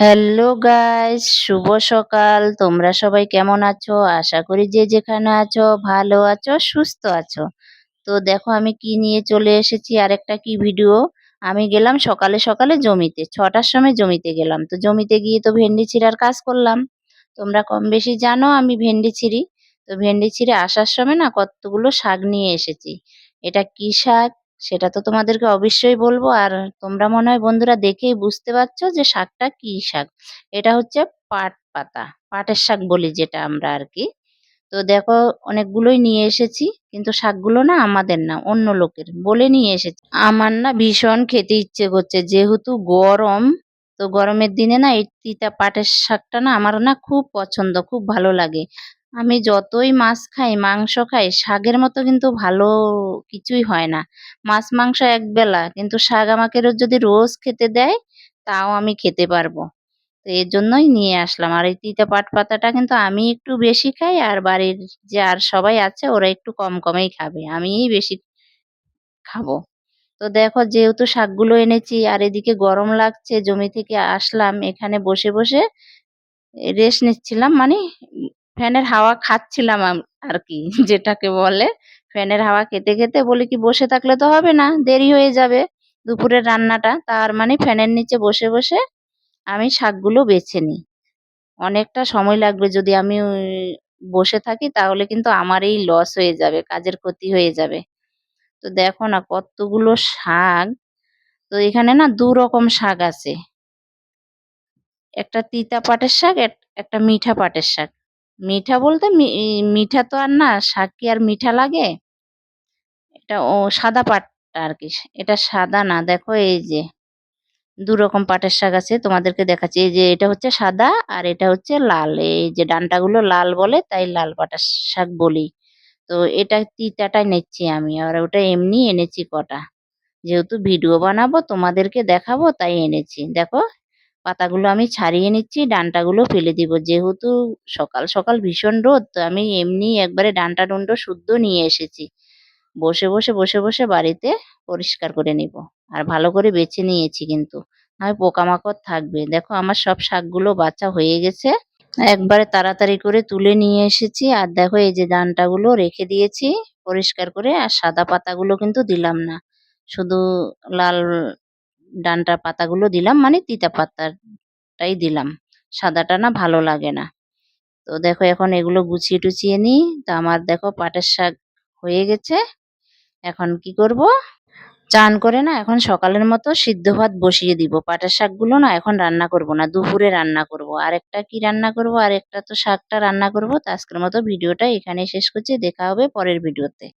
Hello guys, শুভ সকাল। তোমরা সবাই কেমন আছো? আশা করি যে যেখানে আছো ভালো আছো, সুস্থ আছো। তো দেখো আমি কি নিয়ে চলে এসেছি, আরেকটা কি ভিডিও। আমি গেলাম সকালে সকালে জমিতে, 6টার সময় জমিতে গেলাম। তো জমিতে গিয়ে তো ভেন্ডি ছিঁড়ার কাজ করলাম। তোমরা কম বেশি জানো আমি ভেন্ডি ছিঁড়ি। তো ভেন্ডি ছিঁড়ে আসার সময় না কতগুলো শাক নিয়ে এসেছি। এটা কি শাক সেটা তো তোমাদেরকে অবশ্যই বলবো। আর তোমরা মনে হয় বন্ধুরা দেখেই বুঝতে পারছো যে শাকটা কি শাক। এটা হচ্ছে পাট পাতা, পাটের শাক বলি যেটা আমরা আর কি। তো দেখো অনেকগুলোই নিয়ে এসেছি, কিন্তু শাকগুলো না আমাদের না, অন্য লোকের বলে নিয়ে এসেছি। আমার না ভীষণ খেতে ইচ্ছে করছে, যেহেতু গরম। তো গরমের দিনে না এই তিতা পাটের শাকটা না আমার না খুব পছন্দ, খুব ভালো লাগে। আমি যতই মাছ খাই মাংস খাই, শাকের মতো কিন্তু ভালো কিছুই হয় না। মাছ মাংস একবেলা, কিন্তু শাক আমাকে যদি রোজ খেতে দেয় তাও আমি খেতে পারবো। তো এর জন্যই নিয়ে আসলাম। আর এই তিতা পাট পাতাটা কিন্তু আমি একটু বেশি খাই, আর বাড়ির যে আর সবাই আছে ওরা একটু কম কমেই খাবে, আমিই বেশি খাবো। তো দেখো যেহেতু শাকগুলো এনেছি আর এদিকে গরম লাগছে, জমি থেকে আসলাম, এখানে বসে বসে রেস্ট নিচ্ছিলাম, মানে ফ্যানের হাওয়া খাচ্ছিলাম আর কি যেটাকে বলে। ফ্যানের হাওয়া খেতে খেতে বলি কি বসে থাকলে তো হবে না, দেরি হয়ে যাবে দুপুরের রান্নাটা। তার মানে ফ্যানের নিচে বসে বসে আমি শাকগুলো বেছে নিই। অনেকটা সময় লাগবে যদি আমি বসে থাকি, তাহলে কিন্তু আমারই লস হয়ে যাবে, কাজের ক্ষতি হয়ে যাবে। তো দেখো না কতগুলো শাক। তো এখানে না ২ রকম শাক আছে। একটা তিতা পাটের শাক, একটা মিঠা পাটের শাক। মিঠা বলতে মিঠা তো আর না, শাক কি আর মিঠা লাগে? এটা সাদা পাটটা আরকি। এটা সাদা না, দেখো এই যে ২ রকম পাটের শাক আছে, তোমাদেরকে দেখাচ্ছি। এই যে এটা হচ্ছে সাদা আর এটা হচ্ছে লাল। এই যে ডান্টাগুলো লাল বলে তাই লাল পাটের শাক বলি। তো এটা তিতাটাই নিচ্ছি আমি, আর ওটা এমনি এনেছি কটা। যেহেতু ভিডিও বানাবো তোমাদেরকে দেখাবো তাই এনেছি। দেখো পাতাগুলো আমি ছাড়িয়ে নিচ্ছি, ডান্টাগুলো ফেলে দিব। যেহেতু সকাল সকাল ভীষণ রোদ, তো আমি এমনি একবারে ডান্টা ডুন্টো শুদ্ধ নিয়ে এসেছি। বসে বসে বাড়িতে পরিষ্কার করে নিব। আর ভালো করে বেছে নিয়েছি কিন্তু, নয় পোকামাকড় থাকবে। দেখো আমার সব শাকগুলো বাছা হয়ে গেছে, একবারে তাড়াতাড়ি করে তুলে নিয়ে এসেছি। আর দেখো এই যে ডান্টাগুলো রেখে দিয়েছি পরিষ্কার করে, আর সাদা পাতাগুলো কিন্তু দিলাম না, শুধু লাল ডান্টার পাতাগুলো দিলাম, মানে তিতা পাতাটাই দিলাম। সাদাটা না ভালো লাগে না। তো দেখো এখন এগুলো গুছিয়ে টুছিয়ে নিই। তো আমার দেখো পাটের শাক হয়ে গেছে। এখন কি করব, চান করে না এখন সকালের মতো সিদ্ধ ভাত বসিয়ে দিব। পাটের শাকগুলো না এখন রান্না করব না, দুপুরে রান্না করব। আরেকটা কি রান্না করব, আরেকটা তো শাকটা রান্না করব। তো আজকের মতো ভিডিওটা এখানেই শেষ করছি, দেখা হবে পরের ভিডিওতে।